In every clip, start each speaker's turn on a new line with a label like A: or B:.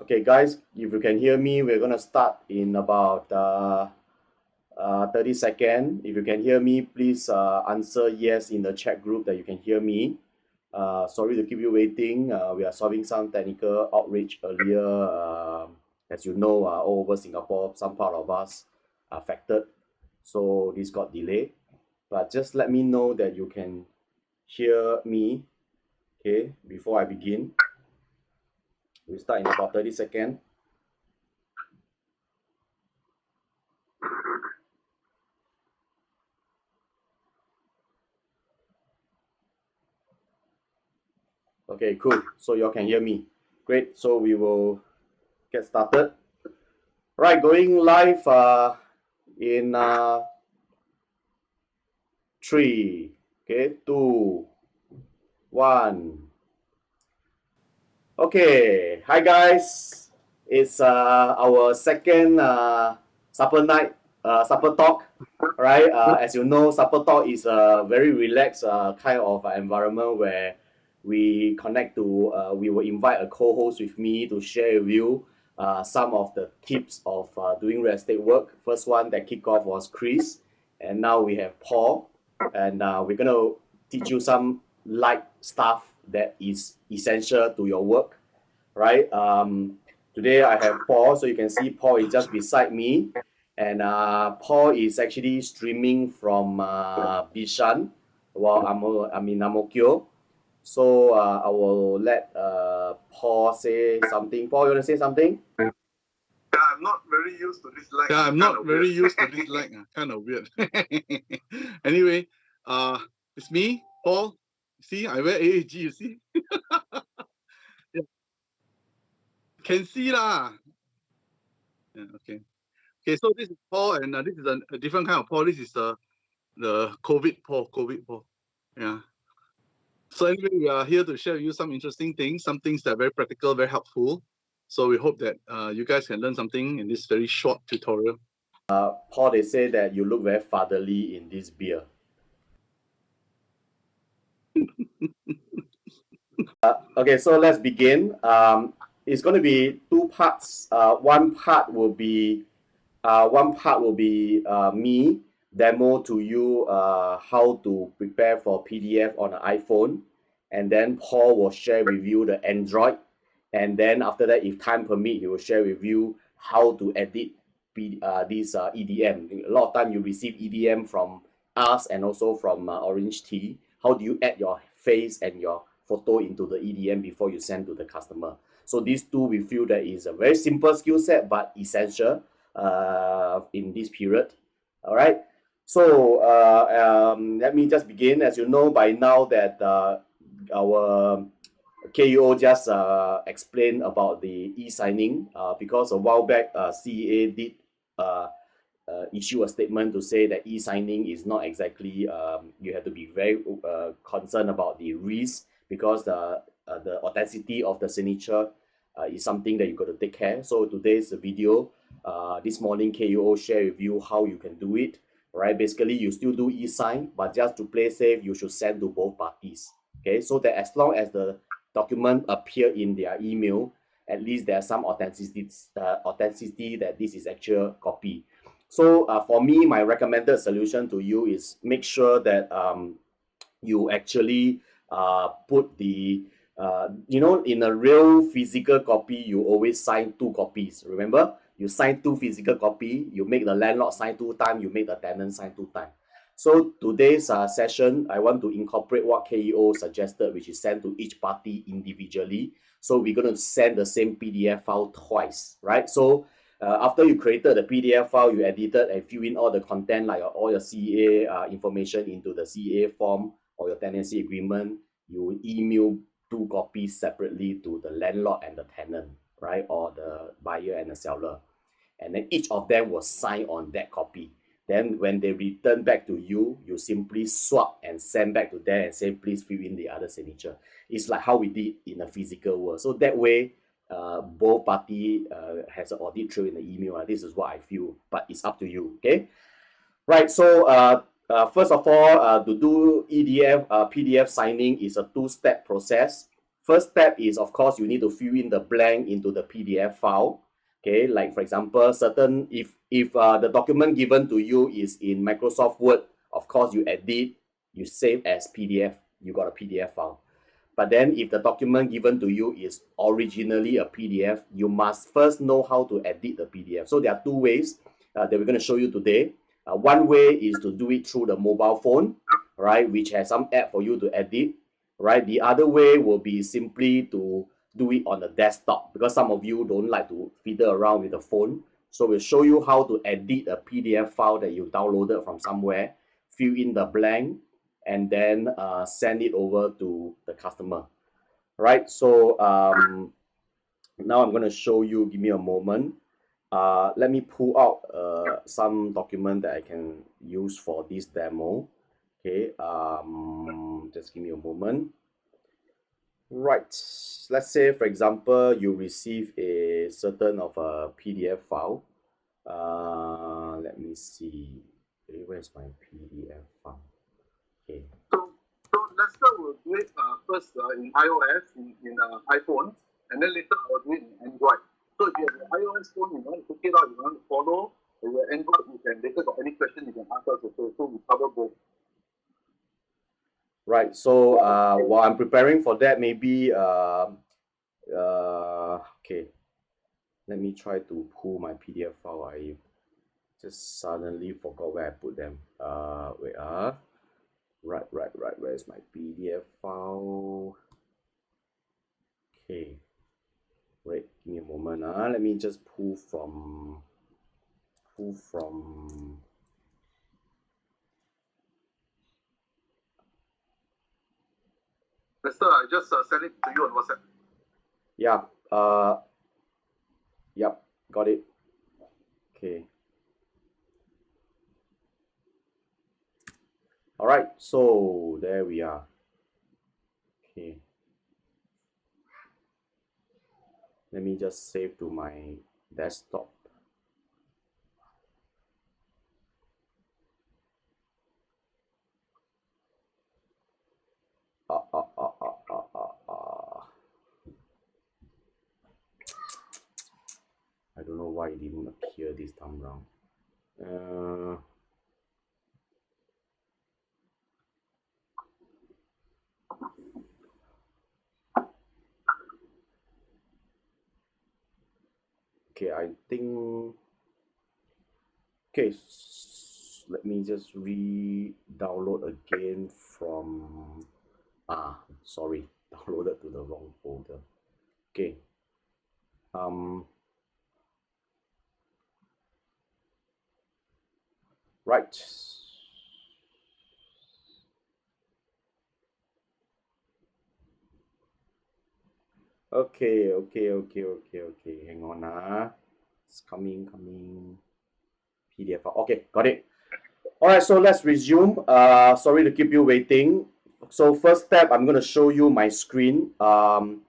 A: Okay, guys, if you can hear me, we're gonna start in about 30 seconds. If you can hear me, please answer yes in the chat group that you can hear me. Sorry to keep you waiting. We are solving some technical outrage earlier. As you know, all over Singapore, some part of us are affected, so this got delayed. But just let me know that you can hear me, okay, before I begin. We start in about 30 seconds. Okay, cool. So you all can hear me. Great. So we will get started. Right, going live in 3, okay, 2, 1. Okay, hi guys. It's our second supper night, supper talk. Right, as you know, supper talk is a very relaxed kind of environment where we connect to, we will invite a co-host with me to share with you some of the tips of doing real estate work. First one that kicked off was Chris, and now we have Paul, and we're gonna teach you some light stuff that is essential to your work, right? Today I have Paul, so you can see Paul is just beside me, and Paul is actually streaming from Bishan, while I'm in Amokyo. So I will let Paul say something. Paul, you want to say something?
B: Yeah, I'm not very used to this lag. Yeah, I'm not very used to this lag. Kind of weird. Anyway, it's me, Paul. See, I wear AAG, you see? Yeah. Can see lah. Yeah, okay. Okay, so this is Paul, and this is a different kind of Paul. This is the COVID Paul. Yeah. So anyway, we are here to share with you some interesting things, some things that are very practical, very helpful. So we hope that you guys can learn something in this very short tutorial.
A: Paul, they say that you look very fatherly in this beer. Okay, so let's begin. It's going to be two parts. One part will be me demo to you how to prepare for PDF on an iPhone, and then Paul will share with you the Android, and then after that, if time permit, he will share with you how to edit this EDM. A lot of time you receive EDM from us and also from Orange Tea. How do you add your face and your photo into the EDM before you send to the customer? So these two, we feel that is a very simple skill set but essential in this period. All right. So let me just begin. As you know by now that our KEO just explained about the e-signing because a while back CEA did issue a statement to say that e-signing is not exactly, you have to be very concerned about the risk because the authenticity of the signature is something that you got to take care. So today's video, this morning KEO share with you how you can do it, right? Basically, you still do e-sign, but just to play safe, you should send to both parties, okay? So that as long as the document appear in their email, at least there's some authenticity that this is actual copy. So for me, my recommended solution to you is make sure that you actually put the in a real physical copy, you always sign 2 copies. Remember, you sign 2 physical copy, you make the landlord sign 2 times, you make the tenant sign 2 times. So today's session, I want to incorporate what KEO suggested, which is sent to each party individually. So we're going to send the same PDF file twice, right? So after you created the PDF file, you edited and fill in all the content, like all your CA information into the CA form or your tenancy agreement. You will email 2 copies separately to the landlord and the tenant, right? Or the buyer and the seller. And then each of them will sign on that copy. Then when they return back to you, you simply swap and send back to them and say, please fill in the other signature. It's like how we did in the physical world. So that way, both party has an audit trail in the email. This is what I feel, but it's up to you, okay? Right, so first of all, to do EDF PDF signing is a 2-step process. first step is, of course, you need to fill in the blank into the PDF file. Okay, like for example, certain if the document given to you is in Microsoft Word, of course you edit, you save as PDF, you got a PDF file. But then if the document given to you is originally a PDF, you must first know how to edit the PDF. So there are two ways that we're going to show you today. One way is to do it through the mobile phone, right, which has some app for you to edit, right? The other way will be simply to do it on the desktop, because some of you don't like to fiddle around with the phone. So we'll show you how to edit a PDF file that you downloaded from somewhere, fill in the blank, and then send it over to the customer, right? So now I'm going to show you. Give me a moment. Let me pull out some document that I can use for this demo. Okay, just give me a moment. Right, let's say for example you receive a certain of a PDF file. Let me see. Okay, where's my PDF file? Okay.
B: So Lester will do it first in iOS, in iPhone, and then later I'll do it in Android. So if you have an iOS phone, you want to pick it out, you want to follow, and your Android, you can later got any question you can ask us also. So we cover both.
A: Right. So while I'm preparing for that, maybe okay. Let me try to pull my PDF file. I just suddenly forgot where I put them. Wait. Right. Where's my PDF file? Okay. Wait. Give me a moment. Let me just pull from.
B: Lester, I just send it to you on WhatsApp.
A: Yeah. Yep. Got it. Okay. All right. So there we are. Okay. Let me just save to my desktop. I don't know why it didn't appear this time around. Okay, I think. Okay, let me just re-download again from. Sorry, downloaded to the wrong folder. Okay. Right. Okay. Hang on. It's coming. PDF. Okay, got it. All right, so let's resume. Sorry to keep you waiting. So first step, I'm going to show you my screen, how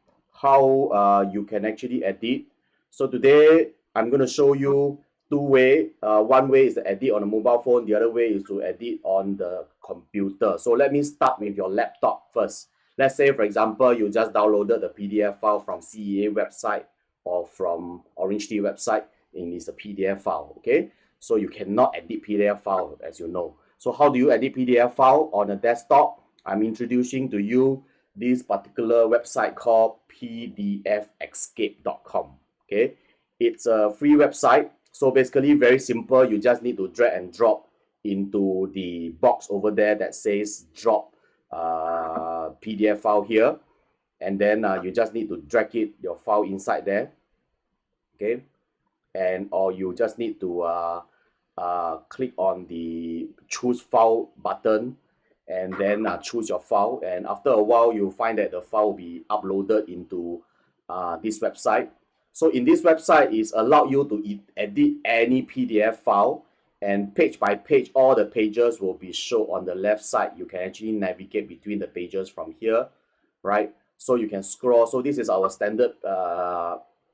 A: you can actually edit. So today, I'm going to show you two ways. One way is to edit on a mobile phone. The other way is to edit on the computer. So let me start with your laptop first. Let's say, for example, you just downloaded the PDF file from CEA website or from Orange Tea website, and it's a PDF file, okay? So you cannot edit PDF file, as you know. So how do you edit PDF file on a desktop? I'm introducing to you this particular website called pdfescape.com. Okay, it's a free website. So basically very simple. You just need to drag and drop into the box over there that says drop PDF file here, and then you just need to drag your file inside there. Okay, and or you just need to click on the choose file button, and then choose your file, and after a while you'll find that the file will be uploaded into this website. So in this website is allow you to edit any PDF file, and page by page all the pages will be shown on the left side. You can actually navigate between the pages from here, right? So you can scroll. So this is our standard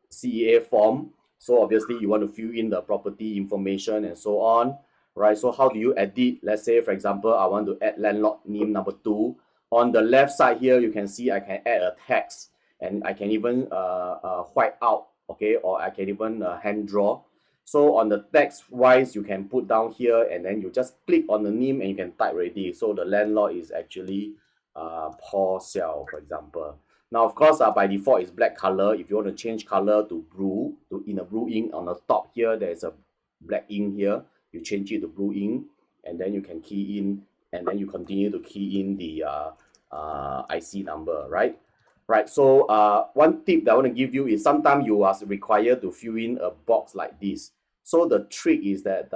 A: CEA form. So obviously you want to fill in the property information and so on, right? So how do you edit? Let's say, for example, I want to add landlord name number 2. On the left side here, you can see I can add a text. and I can even white out, okay, or I can even hand draw. So on the text wise, you can put down here and then you just click on the name and you can type already. So the landlord is actually Paul Xiao, for example. Now, of course, by default, it's black color. If you want to change color to blue, in a blue ink, on the top here, there's a black ink here. You change it to blue ink, and then you can key in, and then you continue to key in the IC number, right? Right, so one tip that I want to give you is sometimes you are required to fill in a box like this. So the trick is that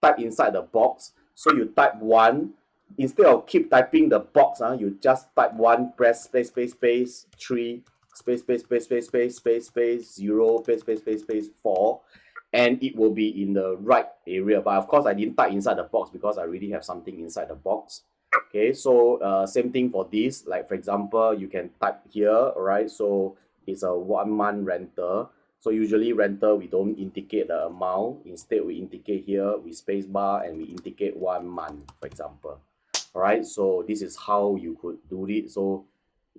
A: type inside the box. So you type 1, instead of keep typing the box, you just type 1, press space, space, space, 3, space, space, space, space, space, space, space, 0, space, space, space, space, 4, and it will be in the right area. But of course, I didn't type inside the box because I already have something inside the box. Okay, so same thing for this. Like for example, you can type here, all right? So it's a 1 month rental. So usually rental, we don't indicate the amount. Instead, we indicate here with space bar and we indicate 1 month, for example. All right, so this is how you could do it. So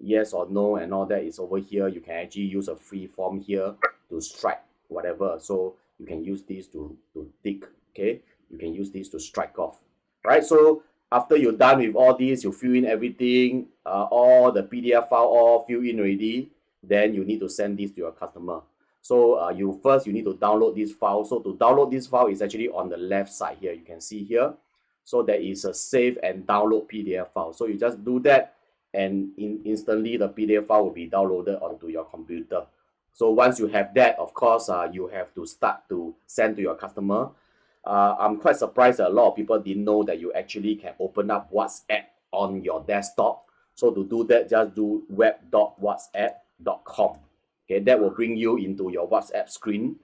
A: yes or no and all that is over here. You can actually use a free form here to strike whatever. So you can use this to tick, okay? You can use this to strike off, right? So after you're done with all this, you fill in everything, all the PDF file all fill in already, then you need to send this to your customer. So you need to download this file. So to download this file is actually on the left side here. You can see here. So there is a save and download PDF file. So you just do that and instantly the PDF file will be downloaded onto your computer. So once you have that, of course, you have to start to send to your customer. I'm quite surprised that a lot of people didn't know that you actually can open up WhatsApp on your desktop. So to do that, just do web.whatsapp.com. Okay, that will bring you into your WhatsApp screen,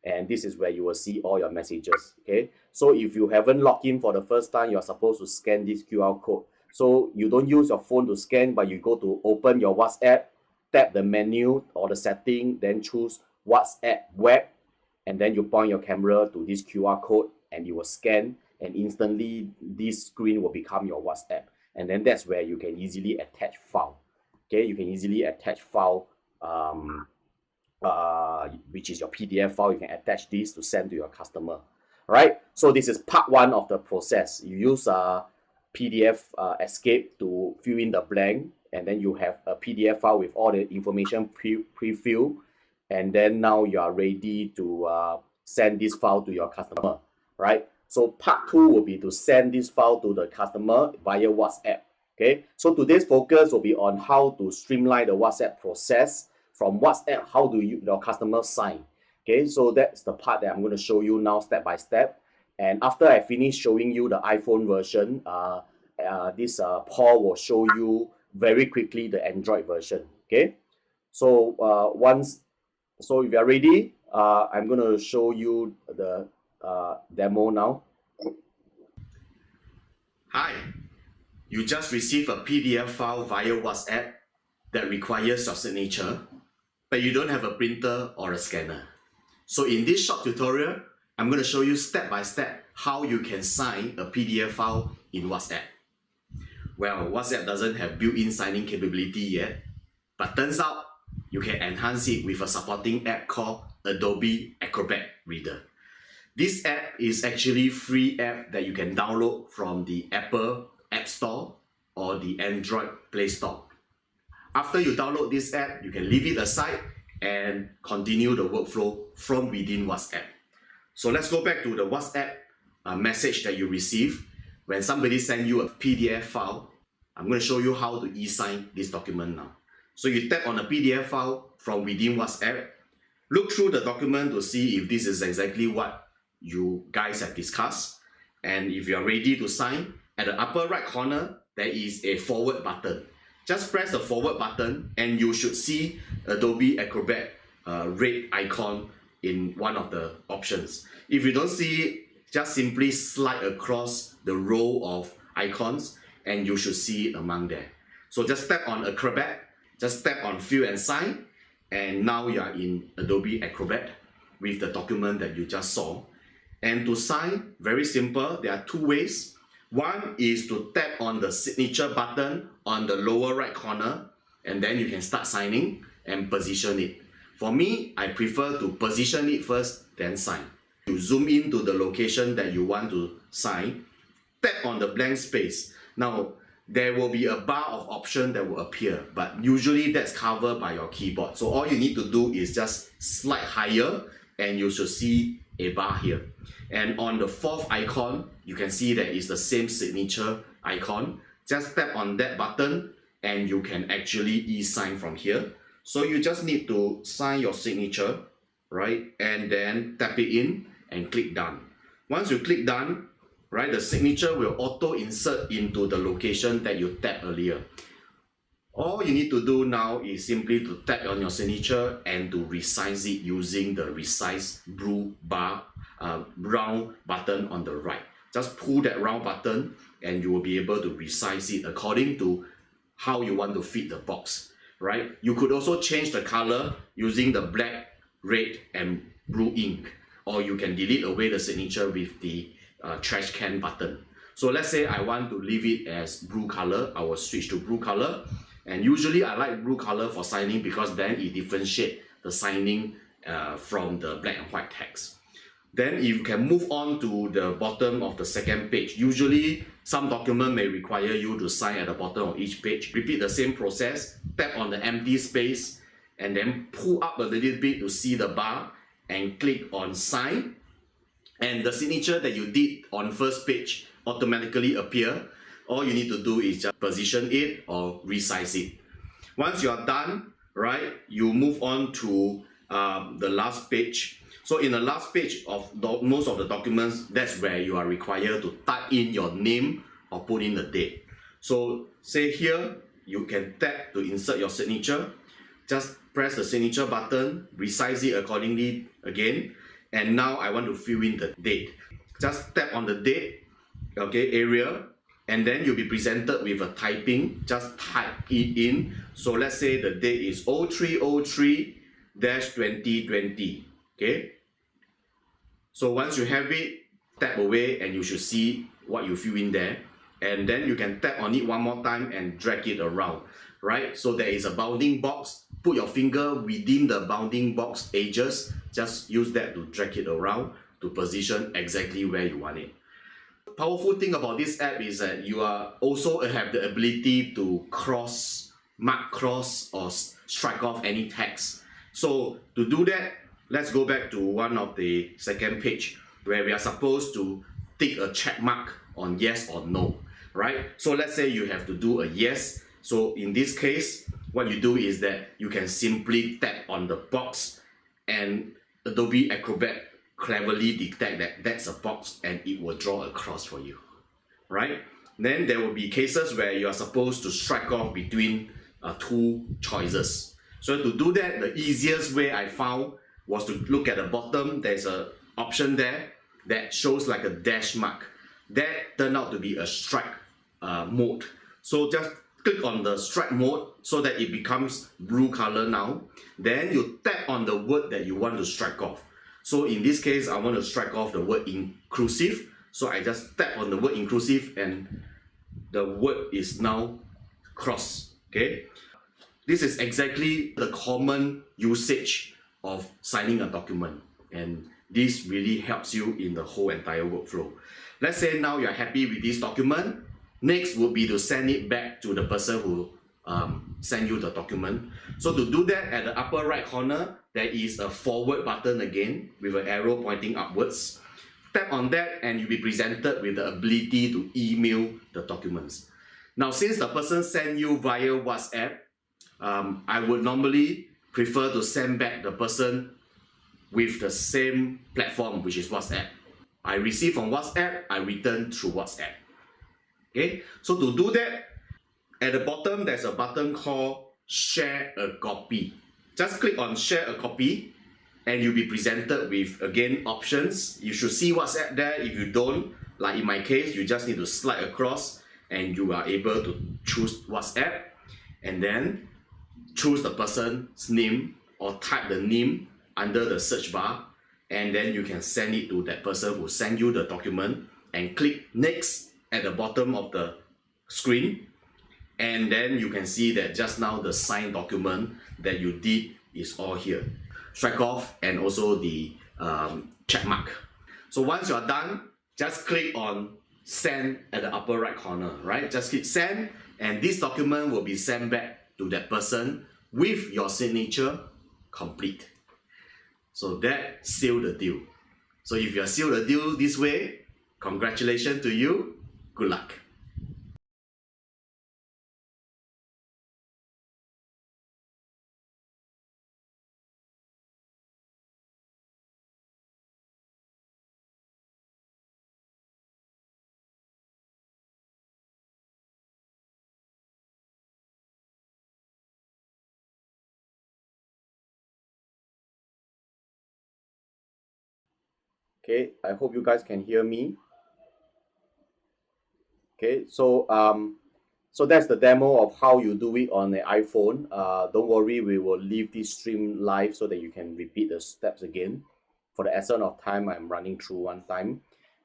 A: and this is where you will see all your messages. Okay, so if you haven't logged in for the first time, you're supposed to scan this QR code. So you don't use your phone to scan, but you go to open your WhatsApp, tap the menu or the setting, then choose WhatsApp web, and then you point your camera to this QR code and you will scan, and instantly this screen will become your WhatsApp. And then that's where you can easily attach file. Okay, you can easily attach file, which is your PDF file. You can attach this to send to your customer. All right, so this is part 1 of the process. You use PDF escape to fill in the blank, and then you have a PDF file with all the information pre-filled, and then now you are ready to send this file to your customer, right? So part 2 will be to send this file to the customer via WhatsApp. Okay, so today's focus will be on how to streamline the WhatsApp process. From WhatsApp, how do your customer sign? Okay, so that's the part that I'm going to show you now step by step. And after I finish showing you the iPhone version, Paul will show you very quickly the Android version. Okay, so so if you are ready, I'm going to show you the demo now. Hi, you just received a PDF file via WhatsApp that requires your signature, but you don't have a printer or a scanner. So in this short tutorial, I'm going to show you step by step how you can sign a PDF file in WhatsApp. Well, WhatsApp doesn't have built-in signing capability yet, but turns out you can enhance it with a supporting app called Adobe Acrobat Reader. This app is actually a free app that you can download from the Apple App Store or the Android Play Store. After you download this app, you can leave it aside and continue the workflow from within WhatsApp. So let's go back to the WhatsApp message that you receive. When somebody sends you a PDF file, I'm going to show you how to e-sign this document now. So you tap on the PDF file from within WhatsApp, look through the document to see if this is exactly what you guys have discussed. And if you are ready to sign, at the upper right corner, there is a forward button. Just press the forward button and you should see Adobe Acrobat red icon in one of the options. If you don't see it, just simply slide across the row of icons and you should see it among there. So just tap on Acrobat, just tap on Fill and Sign, and now you are in Adobe Acrobat with the document that you just saw. And to sign, very simple, there are 2 ways. One is to tap on the signature button on the lower right corner, and then you can start signing. and position it. For me, I prefer to position it first, then sign. You zoom into the location that you want to sign, tap on the blank space. Now, there will be a bar of option that will appear, but usually that's covered by your keyboard. So all you need to do is just slide higher and you should see a bar here. And on the fourth icon, you can see that it's the same signature icon. Just tap on that button and you can actually e-sign from here. So you just need to sign your signature, right? And then tap it in and click done. Once you click done, right, the signature will auto insert into the location that you tapped earlier. All you need to do now is simply to tap on your signature and to resize it using the resize blue bar, round button on the right. Just pull that round button and you will be able to resize it according to how you want to fit the box, right? You could also change the color using the black, red, and blue ink, or you can delete away the signature with the trash can button. So let's say I want to leave it as blue color. I will switch to blue color, and usually I like blue color for signing because then it differentiates the signing from the black and white text. Then you can move on to the bottom of the second page. Usually some document may require you to sign at the bottom of each page. Repeat the same process, tap on the empty space and then pull up a little bit to see the bar and click on sign, and the signature that you did on first page automatically appear. All you need to do is just position it or resize it. Once you are done, right, you move on to the last page. So in the last page of most of the documents, that's where you are required to type in your name or put in the date. So say here, you can tap to insert your signature. Just press the signature button, resize it accordingly again. And now I want to fill in the date. Just tap on the date, okay, area, and then you'll be presented with a typing. Just type it in. So let's say the date is 0303-2020, okay? So once you have it, tap away and you should see what you fill in there. And then you can tap on it one more time and drag it around, right? So there is a bounding box. Put your finger within the bounding box edges. Just use that to drag it around to position exactly where you want it. Powerful thing about this app is that you are also have the ability to mark cross or strike off any text. So to do that, let's go back to one of the second page where we are supposed to tick a check mark on yes or no, right? So let's say you have to do a yes. So in this case, what you do is that you can simply tap on the box and Adobe Acrobat cleverly detect that that's a box and it will draw a cross for you, right? Then there will be cases where you are supposed to strike off between two choices. So to do that, the easiest way I found was to look at the bottom. There's an option there that shows like a dash mark. That turned out to be a strike mode. So just click on the strike mode so that it becomes blue color now. Then you tap on the word that you want to strike off. So in this case, I want to strike off the word inclusive. So I just tap on the word inclusive and the word is now crossed, okay? This is exactly the common usage of signing a document, and this really helps you in the whole entire workflow. Let's say now you're happy with this document. Next would be to send it back to the person who sent you the document. So to do that, at the upper right corner, there is a forward button again with an arrow pointing upwards. Tap on that and you'll be presented with the ability to email the documents. Now, since the person sent you via WhatsApp, I would normally prefer to send back the person with the same platform, which is WhatsApp. I receive from WhatsApp, I return through WhatsApp. Okay, so to do that, at the bottom there's a button called Share a Copy. Just click on Share a Copy and you'll be presented with, again, options. You should see WhatsApp there. If you don't, like in my case, you just need to slide across and you are able to choose WhatsApp and then choose the person's name or type the name under the search bar, and then you can send it to that person who sent you the document and click next at the bottom of the screen. And then you can see that just now the signed document that you did is all here. Strike off and also the check mark. So once you're done, just click on send at the upper right corner, right? Just click send and this document will be sent back to that person with your signature complete. So that sealed the deal. So if you seal the deal this way, congratulations to you, good luck. Okay, I hope you guys can hear me. Okay, so that's the demo of how you do it on the iPhone. Don't worry, we will leave this stream live so that you can repeat the steps again. For the essence of time, I'm running through one time.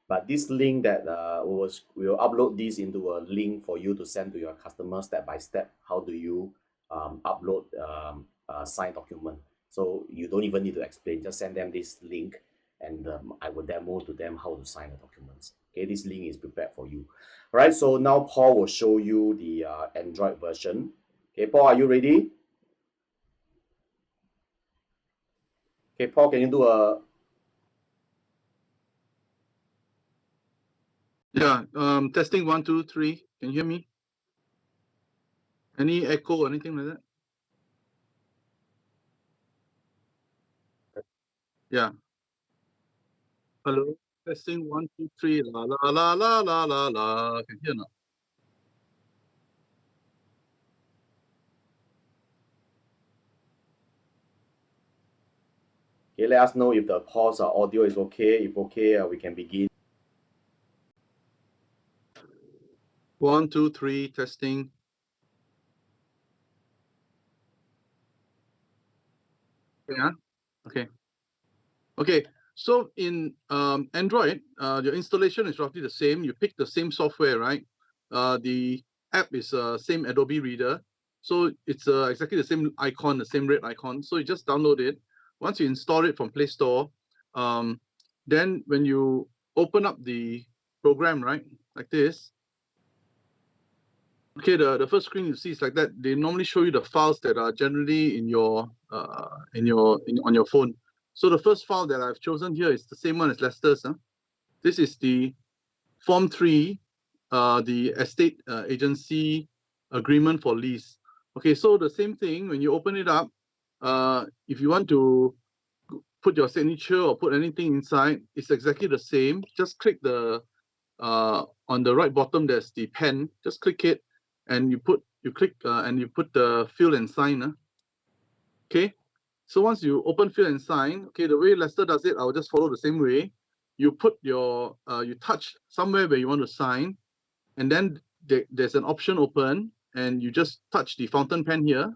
A: But this link that we'll upload this into a link for you to send to your customer step by step. How do you upload a signed document? So you don't even need to explain. Just send them this link, and I will demo to them how to sign the documents. Okay, this link is prepared for you. All right, so now Paul will show you the Android version. Okay, Paul, are you ready? Okay, Paul, can you do a...
B: Yeah, testing 1, 2, 3. Can you hear me? Any echo or anything like that? Yeah. Hello. Testing 1, 2, 3. La la la la la la la. Can you hear now?
A: Okay, let us know if the Paul's audio is okay. If okay, we can begin.
B: 1, 2, 3. Testing. Yeah. Okay. Okay. So in Android, your installation is roughly the same. You pick the same software, right? The app is same Adobe Reader. So it's exactly the same icon, the same red icon. So you just download it. Once you install it from Play Store, then when you open up the program, right, like this, okay, the first screen you see is like that. They normally show you the files that are generally in your on your phone. So the first file that I've chosen here is the same one as Lester's. This is the Form 3, the estate agency agreement for lease. Okay, so the same thing, when you open it up, if you want to put your signature or put anything inside, it's exactly the same. Just click the on the right bottom, there's the pen. Just click it, and you click and you put the fill and sign. Okay, so once you open fill and sign, okay, the way Lester does it, I'll just follow the same way. You put your you touch somewhere where you want to sign, and then there's an option open, and you just touch the fountain pen here,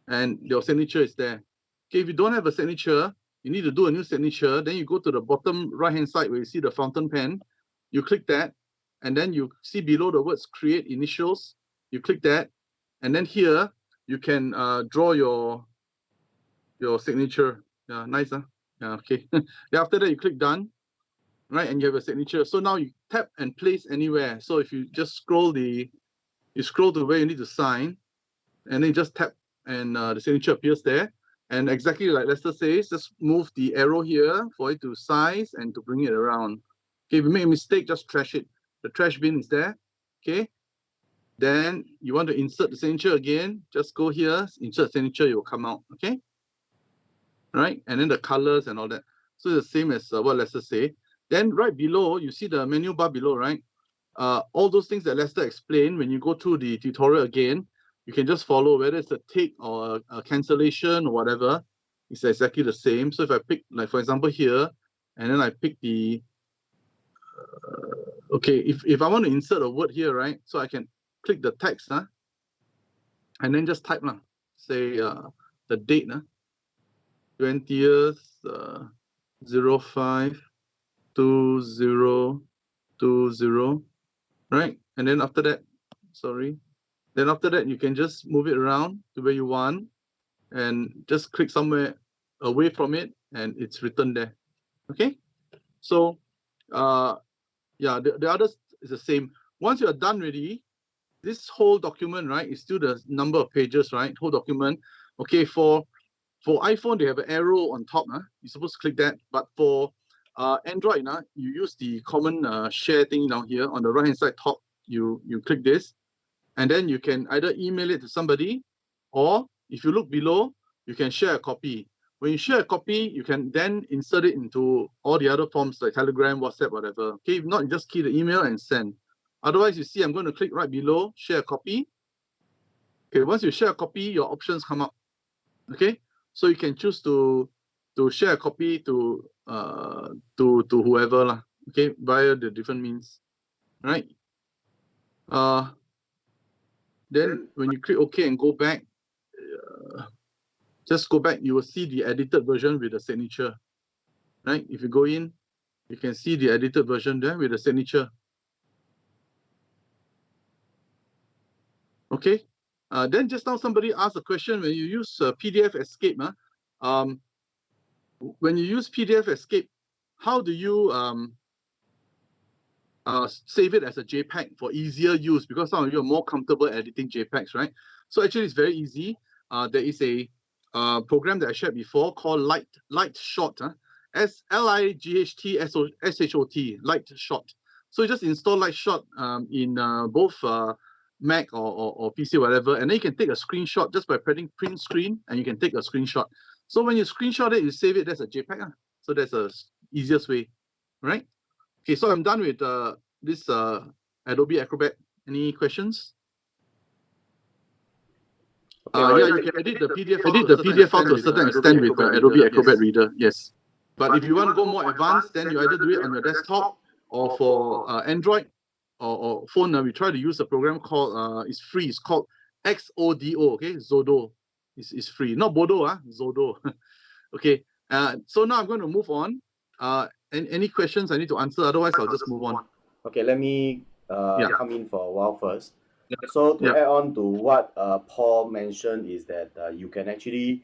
B: and your signature is there. Okay, if you don't have a signature, you need to do a new signature. Then you go to the bottom right hand side where you see the fountain pen. You click that, and then you see below the words create initials. You click that, and then here you can draw your signature. Yeah, nice, huh? Yeah, okay. Then after that, you click done, right? And you have a signature. So now you tap and place anywhere. So if you just you scroll to where you need to sign, and then you just tap, and the signature appears there. And exactly like Lester says, just move the arrow here for it to size and to bring it around. Okay, if you make a mistake, just trash it. The trash bin is there. Okay. Then you want to insert the signature again, just go here, insert signature, it will come out. Okay. Right, and then the colors and all that. So the same as what Lester say. Then right below, you see the menu bar below, right? All those things that Lester explained, when you go through the tutorial again, you can just follow, whether it's a tick or a cancellation or whatever, it's exactly the same. So if I pick, like for example here, and then I pick the, okay, if I want to insert a word here, right? So I can click the text, and then just type, say the date, 20th, 05, 2020, right? And then after that, sorry, Then after that, you can just move it around to where you want and just click somewhere away from it, and it's written there. Okay, so yeah, the others is the same. Once you are done already, this whole document, right, is still the number of pages, right? Whole document. Okay, for iPhone, they have an arrow on top. You're supposed to click that. But for Android, you use the common share thing down here on the right hand side top. You click this, and then you can either email it to somebody, or if you look below, you can share a copy. When you share a copy, you can then insert it into all the other forms like Telegram, WhatsApp, whatever. Okay, if not, you just key the email and send. Otherwise, you see, I'm going to click right below, share a copy. Okay, once you share a copy, your options come up. Okay, so you can choose to share a copy to whoever lah. Okay, via the different means, right? Then when you click OK and go back, just go back, you will see the edited version with the signature, right? If you go in, you can see the edited version there with the signature. Okay. Then just now somebody asked a question, when you use PDF Escape, when you use PDF Escape, how do you save it as a JPEG for easier use? Because some of you are more comfortable editing JPEGs, right? So actually it's very easy. There is a program that I shared before called Lightshot, Lightshot, Lightshot. So you just install Lightshot in both Mac or PC, whatever, and then you can take a screenshot just by pressing print screen, and you can take a screenshot. So when you screenshot it, you save it as a JPEG. So that's the easiest way, right? Okay, so I'm done with this Adobe Acrobat. Any questions? Yeah, you can edit the PDF file to a certain extent with Adobe Acrobat Reader, yes. But if you want to go more advanced, then you either do it on your desktop, or for Android or phone, we try to use a program called, it's free, it's called XODO, okay, Zodo. It's free, not Bodo, Zodo. Okay, so now I'm going to move on. Any questions I need to answer? Otherwise, I'll just move on.
A: Okay, let me come in for a while first. So to add on to what Paul mentioned is that you can actually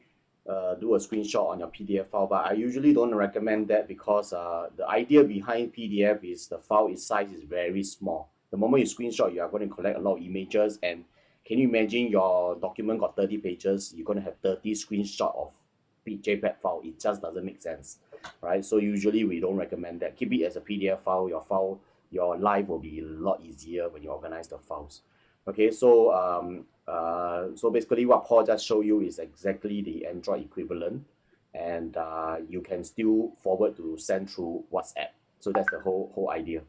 A: do a screenshot on your PDF file, but I usually don't recommend that because the idea behind PDF is the file size is very small. The moment you screenshot, you are going to collect a lot of images, and can you imagine your document got 30 pages, you're going to have 30 screenshots of JPEG file. It just doesn't make sense, right? So usually we don't recommend that. Keep it as a PDF file. Your life will be a lot easier when you organize the files. Okay, so so basically what Paul just showed you is exactly the Android equivalent, and you can still forward to send through WhatsApp. So that's the whole idea.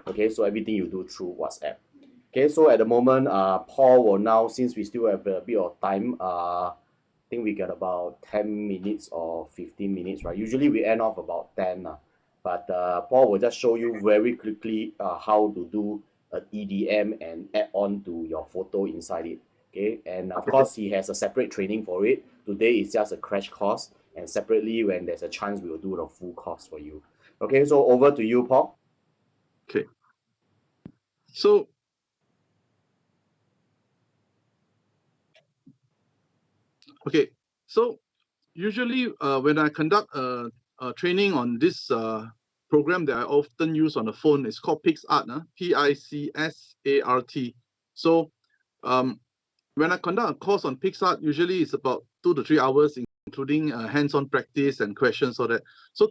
A: Okay, so everything you do through WhatsApp. Okay, so at the moment, Paul will now, since we still have a bit of time, I think we got about 10 minutes or 15 minutes, right? Usually we end off about 10. But Paul will just show you very quickly how to do an EDM and add on to your photo inside it. Okay, and of course he has a separate training for it. Today is just a crash course, and separately when there's a chance we will do the full course for you. Okay, so over to you, Paul.
B: Okay. So okay, so usually when I conduct a training on this program that I often use on the phone, it's called PicsArt, Picsart. So when I conduct a course on PicsArt, usually it's about 2 to 3 hours, including hands-on practice and questions or that. So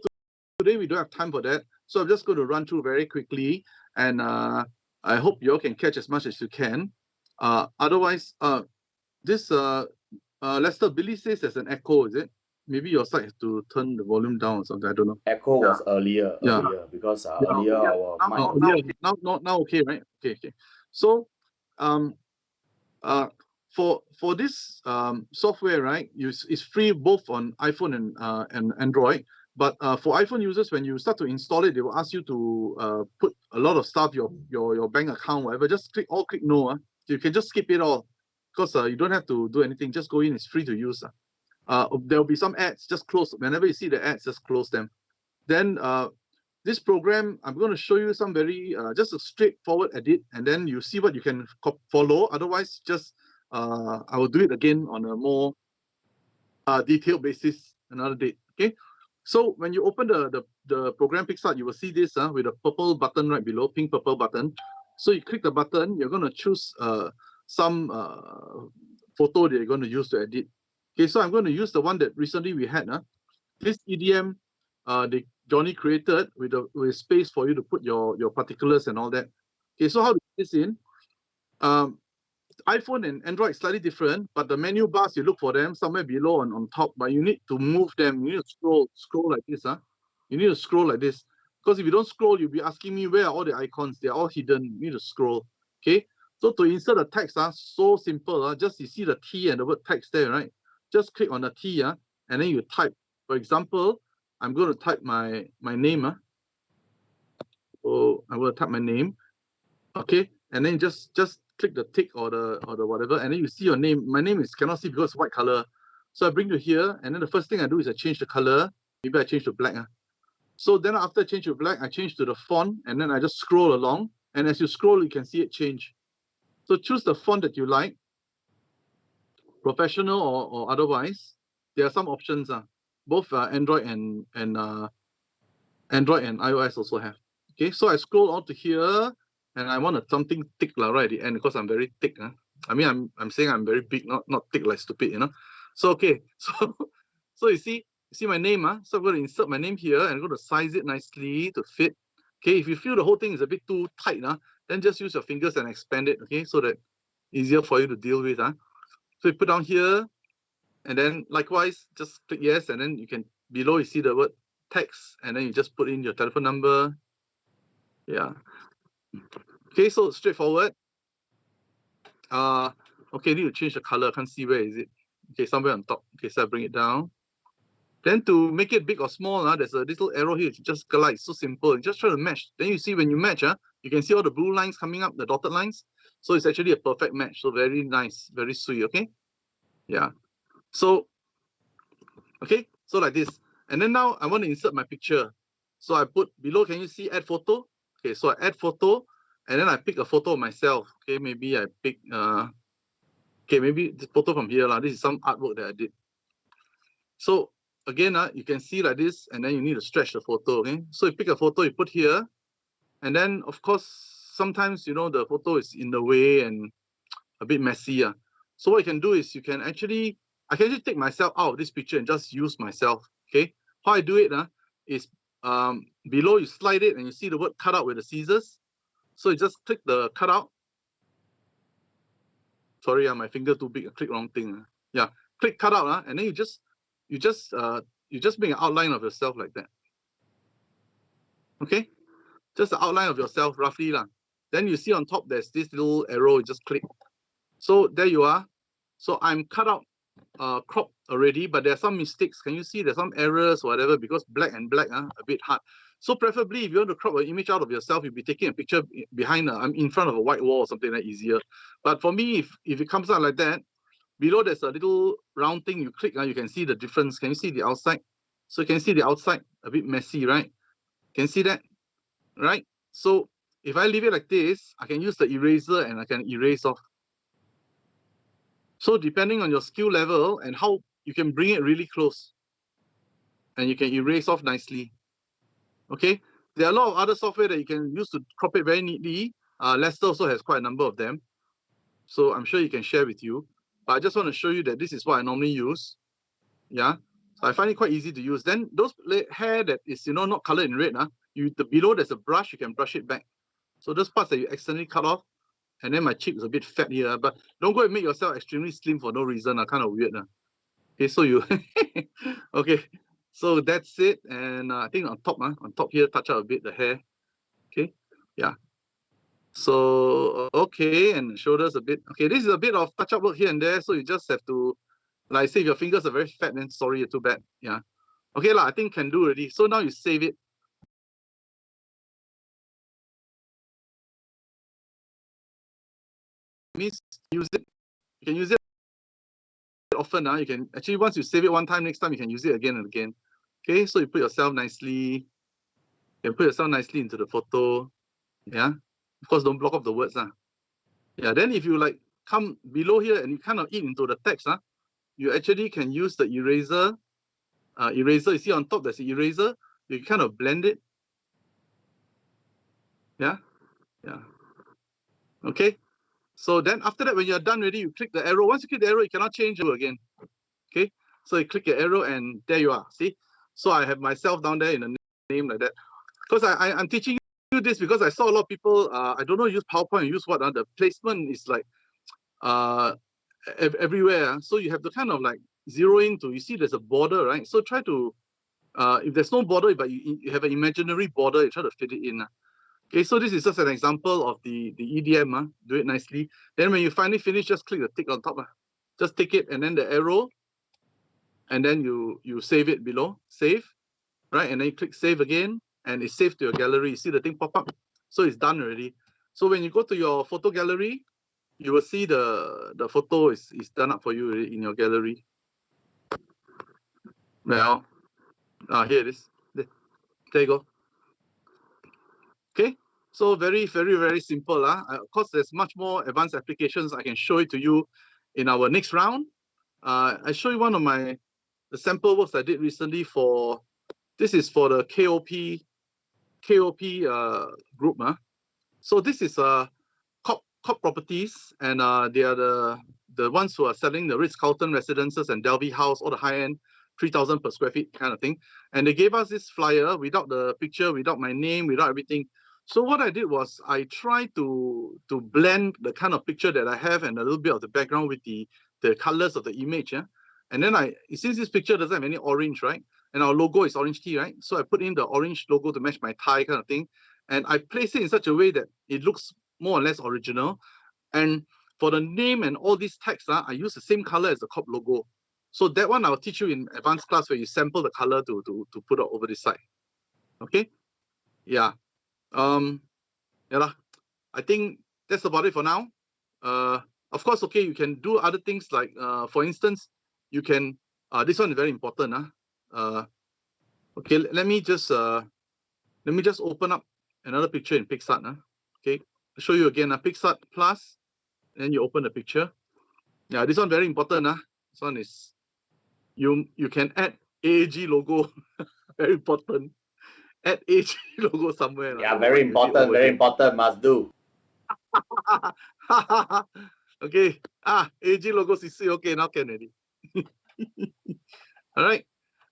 B: today we don't have time for that. So I'm just going to run through very quickly, and I hope you all can catch as much as you can. Otherwise, this Lester, Billy says there's an echo, is it? Maybe your side has to turn the volume down or something. I don't know.
A: Echo was earlier because earlier our mic.
B: Now okay, right? Okay. So for this software, right, it's free both on iPhone and Android. But for iPhone users, when you start to install it, they will ask you to put a lot of stuff, your bank account, whatever. Just click no. You can just skip it all, because you don't have to do anything. Just go in. It's free to use. There will be some ads. Just close. Whenever you see the ads, just close them. Then this program, I'm going to show you some very just a straightforward edit, and then you see what you can follow. Otherwise, just I will do it again on a more detailed basis another day. Okay, so when you open the program PicsArt, you will see this with a purple button right below, pink purple button. So you click the button, you're going to choose some photo that you're going to use to edit. Okay, so I'm going to use the one that recently we had. This EDM Johnny created with space for you to put your particulars and all that. Okay, so how to put this in? iPhone and Android slightly different, but the menu bars, you look for them somewhere below and on top, but you need to move them. You need to scroll like this. You need to scroll like this. Because if you don't scroll, you'll be asking me where are all the icons. They're all hidden. You need to scroll. Okay. So to insert the text, so simple. Just you see the T and the word text there, right? Just click on the T, and then you type. For example, I'm going to type my name. So I'm going to type my name. Okay, and then just click the tick or the whatever, and then you see your name. My name is cannot see because it's white color. So I bring to here, and then the first thing I do is I change the color. Maybe I change to black. So then after I change to black, I change to the font, and then I just scroll along. And as you scroll, you can see it change. So choose the font that you like, professional or otherwise. There are some options. Both Android and iOS also have. Okay, so I scroll all to here, and I want something thick right at the end because I'm very thick. I mean, I'm saying I'm very big, not thick like stupid, So okay, so you see my name, so I'm going to insert my name here and I'm going to size it nicely to fit. Okay, if you feel the whole thing is a bit too tight, then just use your fingers and expand it. Okay, so that easier for you to deal with. So you put down here, and then likewise, just click yes, and then you can below you see the word text, and then you just put in your telephone number. Yeah. Okay, so straightforward. Okay, need to change the color. I can't see where is it. Okay, somewhere on top. Okay, so I bring it down. Then to make it big or small, there's a little arrow here. Just glide. So simple. Just try to match. Then you see when you match, you can see all the blue lines coming up, the dotted lines. So it's actually a perfect match. So very nice, very sweet. Okay. Yeah. So okay, so like this. And then now I want to insert my picture. So I put below, can you see add photo? Okay, so I add photo, and then I pick a photo of myself. Okay, maybe I pick okay, maybe this photo from here. This is some artwork that I did. So again, you can see like this, and then you need to stretch the photo. Okay, so you pick a photo, you put here, and then of course sometimes the photo is in the way and a bit messy. So what you can do is I can actually take myself out of this picture and just use myself. Okay, how I do it is below you slide it and you see the word cutout with the scissors. So you just click the cutout. Sorry, my finger too big. I click wrong thing. Yeah, click cutout, and then you just make an outline of yourself like that. Okay, just the outline of yourself roughly Then you see on top there's this little arrow. You just click. So there you are. So I'm cut out crop already, but there are some mistakes. Can you see there's some errors or whatever because black and black a bit hard. So preferably if you want to crop an image out of yourself, you'll be taking a picture behind in front of a white wall or something like easier. But for me, if it comes out like that, below there's a little round thing you click, you can see the difference. Can you see the outside? So you can see the outside a bit messy, right? Can you see that? Right? So if I leave it like this, I can use the eraser and I can erase off. So depending on your skill level and how you can bring it really close and you can erase off nicely. Okay, there are a lot of other software that you can use to crop it very neatly. Lester also has quite a number of them. So I'm sure you can share with you. But I just want to show you that this is what I normally use. Yeah, so I find it quite easy to use. Then those hair that is not colored in red, below there's a brush, you can brush it back. So those parts that you accidentally cut off, and then my cheek is a bit fat here, but don't go and make yourself extremely slim for no reason. Kind of weird. Okay, so you okay, so that's it. And I think on top here, touch out a bit the hair. Okay, yeah. So okay, and shoulders a bit. Okay, this is a bit of touch up work here and there. So you just have to, like, say if your fingers are very fat, then sorry, you're too bad. Yeah. Okay, I think can do already. So now you save it. Means use it. You can use it often. You can actually, once you save it one time, next time you can use it again and again. Okay, so you put yourself nicely. You can put yourself nicely into the photo. Yeah. Of course, don't block off the words. Yeah. Then if you like come below here and you kind of eat into the text, you actually can use the eraser. Eraser, you see on top there's an eraser. You kind of blend it. Yeah. Okay. So then after that, when you're done already, you click the arrow. Once you click the arrow, you cannot change it again. Okay. So you click the arrow and there you are. See? So I have myself down there in a name like that. Because I'm teaching you this because I saw a lot of people, I don't know, use PowerPoint, use what? The placement is like everywhere. So you have to kind of like zero into, you see there's a border, right? So try to, if there's no border, but you have an imaginary border, you try to fit it in. Okay, so this is just an example of the EDM. Do it nicely. Then when you finally finish, just click the tick on top. Just tick it and then the arrow, and then you save it below. Save, right? And then you click save again, and it's saved to your gallery. You see the thing pop up. So it's done already. So when you go to your photo gallery, you will see the photo is done up for you in your gallery. Now, here it is. There you go. Okay, so very, very, very simple. Of course, there's much more advanced applications. I can show it to you in our next round. I show you one of the sample works I did recently for, this is for the KOP group. So this is COP Properties, and they are the ones who are selling the Ritz-Carlton residences and Delvey House, all the high-end 3,000 per square feet kind of thing. And they gave us this flyer without the picture, without my name, without everything. So what I did was I tried to blend the kind of picture that I have and a little bit of the background with the colors of the image. And then since this picture doesn't have any orange, right? And our logo is orange tea, right? So I put in the orange logo to match my tie kind of thing. And I place it in such a way that it looks more or less original. And for the name and all these text, I use the same color as the COP logo. So that one I'll teach you in advanced class where you sample the color to put it over this side. Okay? Yeah. I think that's about it for now. Of course, okay, you can do other things like, for instance, you can, this one is very important. Okay, let me just open up another picture in PicsArt. Okay, I'll show you again. PicsArt Plus, and you open the picture. Yeah, this one very important. This one is, you can add AAG logo. Very important. Add AAG logo somewhere.
A: Yeah, very important, very important, must do.
B: Okay. AAG logo CC. Okay, now can already. All right.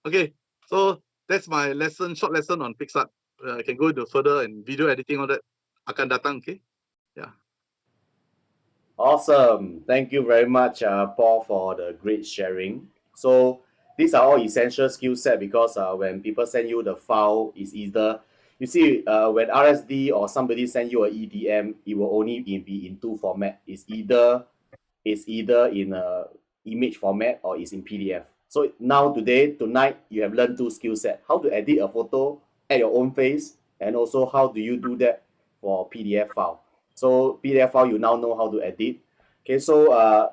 B: Okay. So that's my lesson, short lesson on PicsArt. I can go into further and video editing, all that akan datang. Okay. Yeah.
A: Awesome. Thank you very much, Paul, for the great sharing. So these are all essential skill set because when people send you the file, it's either, you see, when RSD or somebody send you a EDM, it will only be in two format. It's either in a image format or it's in PDF. So now tonight, you have learned two skill set: how to edit a photo, add your own face, and also how do you do that for PDF file. So PDF file, you now know how to edit. Okay, so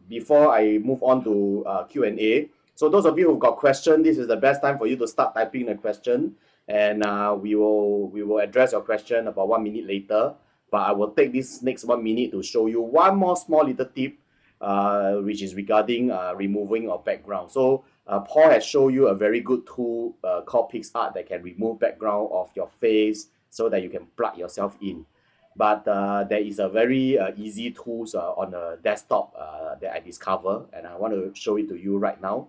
A: before I move on to Q&A, so those of you who've got questions, this is the best time for you to start typing the question, and we will address your question about 1 minute later. But I will take this next 1 minute to show you one more small little tip, which is regarding removing of background. So Paul has shown you a very good tool called PicsArt that can remove background of your face so that you can plug yourself in. But there is a very easy tools on the desktop that I discovered, and I want to show it to you right now.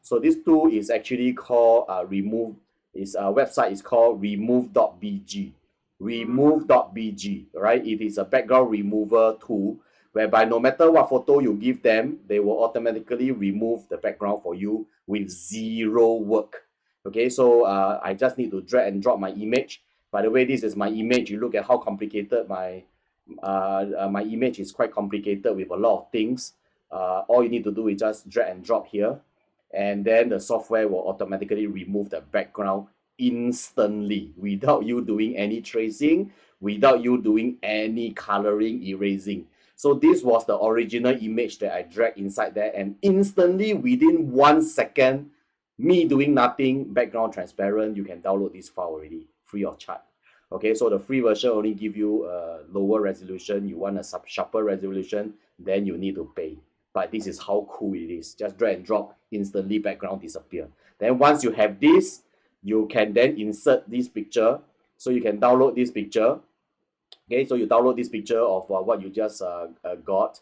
A: So this tool is actually called Remove. Its website is called remove.bg. Remove.bg, right? It is a background remover tool whereby no matter what photo you give them, they will automatically remove the background for you with zero work. Okay, so I just need to drag and drop my image. By the way, this is my image. You look at how complicated my image is. Quite complicated with a lot of things. All you need to do is just drag and drop here, and then the software will automatically remove the background instantly without you doing any tracing, without you doing any coloring, erasing. So this was the original image that I dragged inside there, and instantly within 1 second, me doing nothing, background transparent, you can download this file already, free of charge. Okay, so the free version only give you a lower resolution. You want a sharper resolution, then you need to pay. But this is how cool it is. Just drag and drop, instantly background disappear. Then once you have this, you can then insert this picture. So you can download this picture. Okay, so you download this picture of what you just got.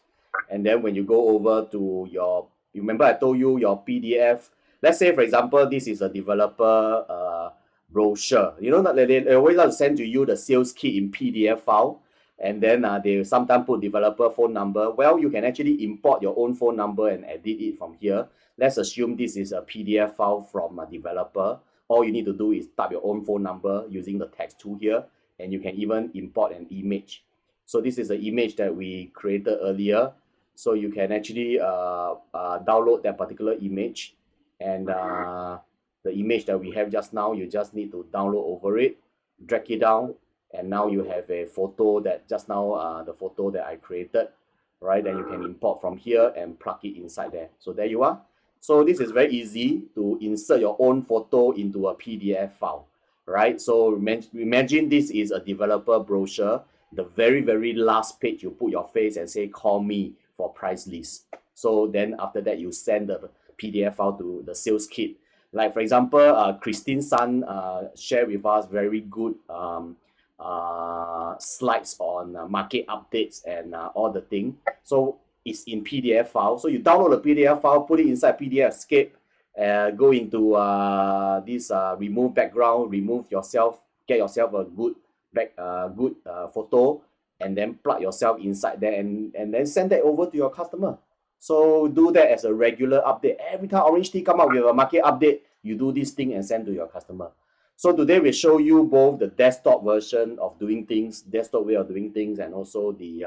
A: And then when you go over to your, remember I told you your PDF. Let's say, for example, this is a developer brochure. You know, they always like to send to you the sales kit in PDF file. And then they sometimes put developer phone number. Well, you can actually import your own phone number and edit it from here. Let's assume this is a PDF file from a developer. All you need to do is type your own phone number using the text tool here, and you can even import an image. So this is the image that we created earlier. So you can actually download that particular image, and the image that we have just now, you just need to download over it, drag it down, and now you have a photo that just now, the photo that I created, right? Then you can import from here and plug it inside there. So there you are. So this is very easy to insert your own photo into a PDF file, right? So imagine this is a developer brochure. The very last page, you put your face and say, call me for price list. So then after that, you send the PDF file to the sales kit. Like for example, Christine's son shared with us very good slides on market updates and all the thing. So it's in PDF file. So you download the PDF file, put it inside PDF escape, go into this remove background, remove yourself, get yourself a good photo, and then plug yourself inside there, and then send that over to your customer. So do that as a regular update. Every time Orange Tea come up with a market update, you do this thing and send to your customer. So today we show you both the desktop version of doing things, desktop way of doing things, and also the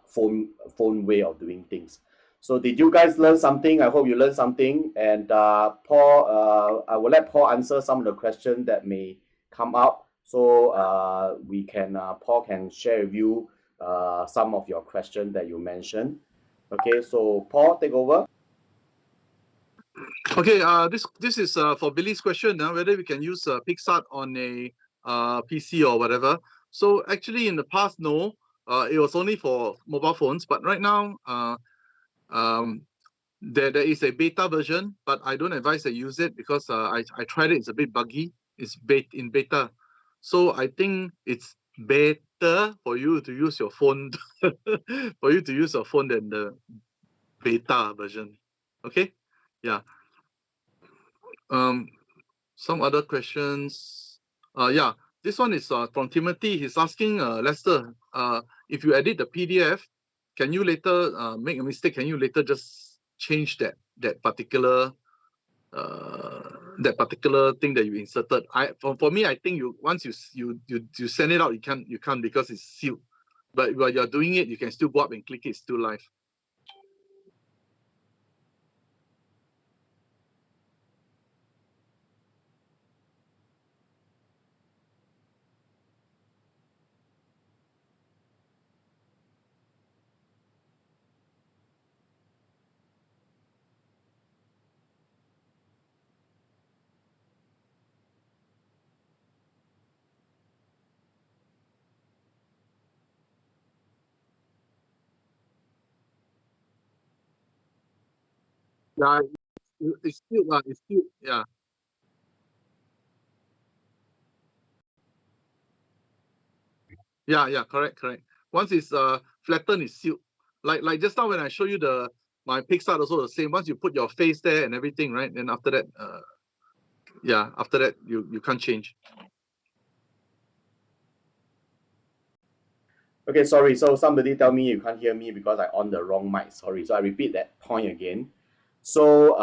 A: phone way of doing things. So did you guys learn something? I hope you learned something. And Paul, I will let Paul answer some of the questions that may come up. So Paul can share with you some of your questions that you mentioned. Okay, so Paul, take over.
B: Okay, this is for Billy's question now, whether we can use Pixart on a PC or whatever. So actually in the past, no, it was only for mobile phones, but right now there is a beta version, but I don't advise that you use it because I tried it, it's a bit buggy, it's in beta. So I think it's better for you to use your phone for you to use your phone than the beta version. Okay, yeah. Some other questions. Yeah, this one is from Timothy. He's asking Lester, if you edit the PDF, can you later make a mistake? Can you later just change that particular thing that you inserted? For me, I think once you send it out, you can't because it's sealed. But while you're doing it, you can still go up and click it. It's still live. Yeah, it's still yeah. Yeah, correct. Once it's flattened, it's sealed. Like just now when I show you my Pixar also the same. Once you put your face there and everything, right? Then after that, yeah, after that you can't change.
A: Okay, sorry. So somebody tell me you can't hear me because I on the wrong mic. Sorry. So I repeat that point again. So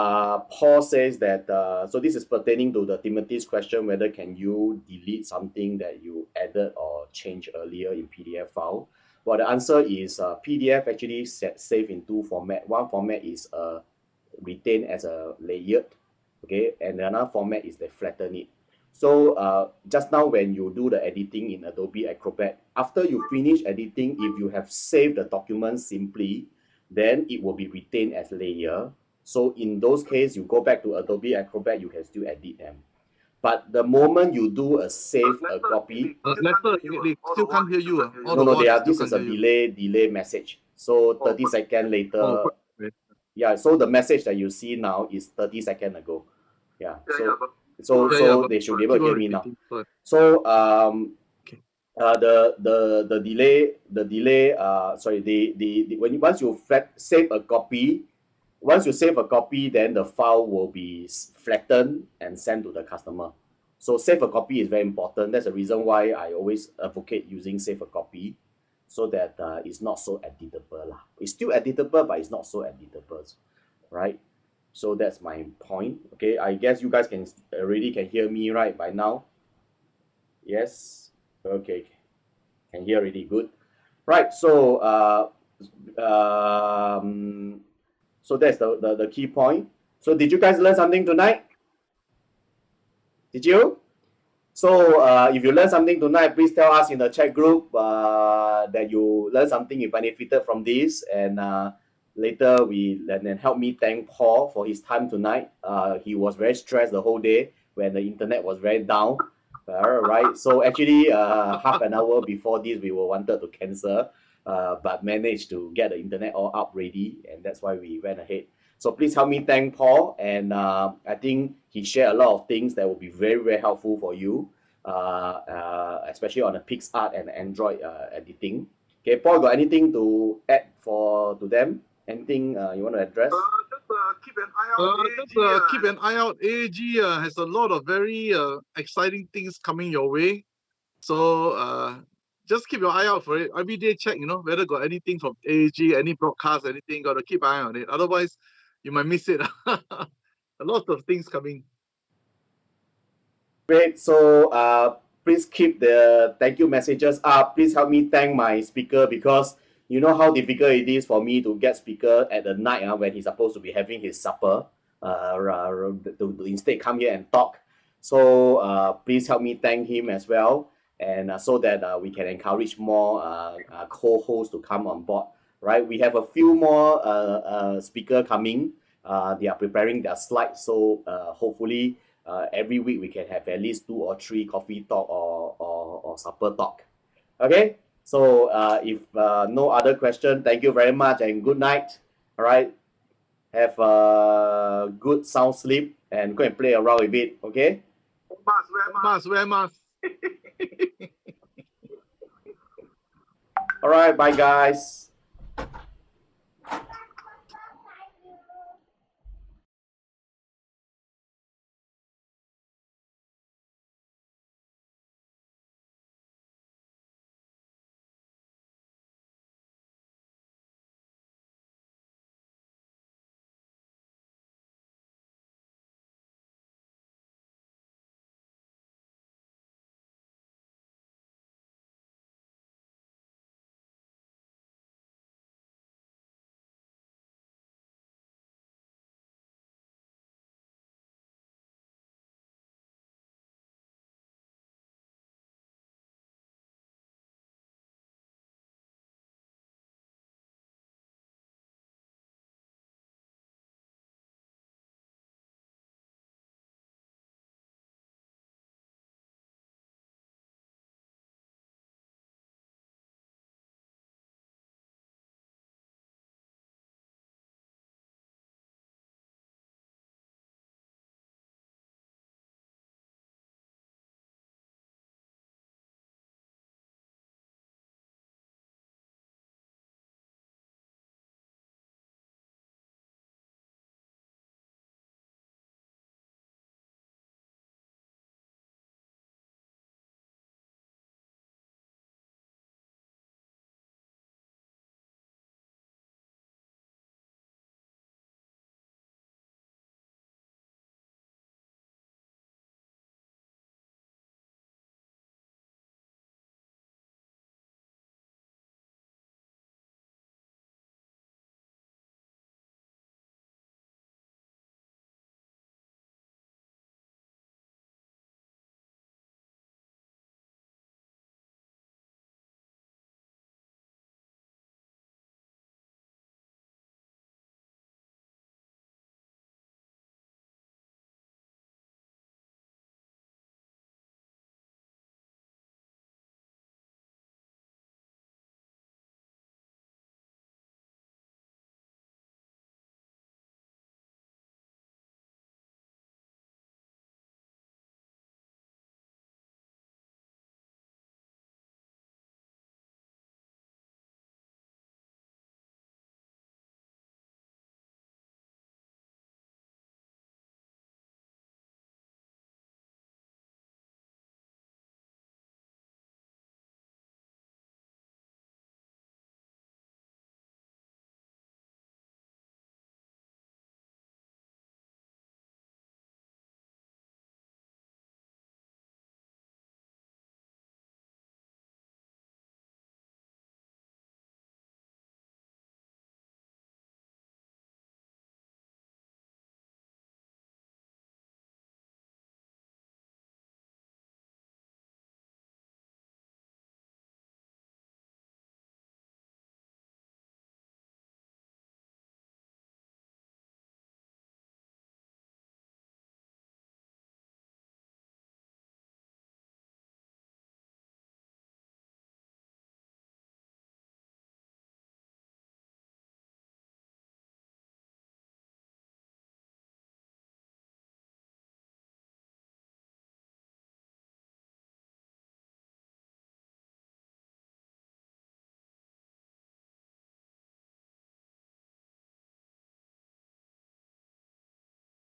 A: Paul says that, so this is pertaining to the Timothy's question, whether can you delete something that you added or changed earlier in PDF file? Well, the answer is PDF actually save in two formats. One format is retained as a layered, okay, and another format is they flatten it. So just now when you do the editing in Adobe Acrobat, after you finish editing, if you have saved the document simply, then it will be retained as layer. So in those cases, you go back to Adobe Acrobat, you can still edit them. But the moment you do a save a copy,
B: Lester, they still can't hear you.
A: no, this is a delay message. So 30-second later, yeah. So the message that you see now is 30 seconds ago. Yeah. So they should be able to hear me now. So the delay sorry, the when once you save a copy, once you save a copy, then the file will be flattened and sent to the customer. So save a copy is very important. That's the reason why I always advocate using save a copy, so that it's not so editable lah. It's still editable, but it's not so editable, right? So that's my point. Okay, I guess you guys can already can hear me right by now. Yes. Okay. Can hear really good. Right. So so that's the key point. So did you guys learn something tonight? Did you? So if you learned something tonight, please tell us in the chat group that you learned something, you benefited from this, and later then help me thank Paul for his time tonight. He was very stressed the whole day when the internet was very down. Right. So actually, half an hour before this, we were wanted to cancel, but managed to get the internet all up ready, and that's why we went ahead. So please help me thank Paul, and I think he shared a lot of things that will be very, very helpful for you, especially on the PixArt and Android editing. Okay, Paul, got anything to add to them? Anything you want to address?
B: Keep an eye out. Keep an eye out. AAG has a lot of very exciting things coming your way. So just keep your eye out for it. Every day check, whether got anything from AAG, any broadcast, anything. Got to keep an eye on it. Otherwise, you might miss it. A lot of things coming.
A: Great. So please keep the thank you messages up. Please help me thank my speaker, because you know how difficult it is for me to get speaker at the night when he's supposed to be having his supper, to instead come here and talk. So please help me thank him as well, and so that we can encourage more co-hosts to come on board. Right, we have a few more speaker coming. They are preparing their slides, so hopefully every week we can have at least 2 or 3 coffee talk or supper talk. Okay, so if no other question, thank you very much and good night. All right, have a good sound sleep and go and play around with it. Okay,
B: wear mask.
A: All right, bye guys.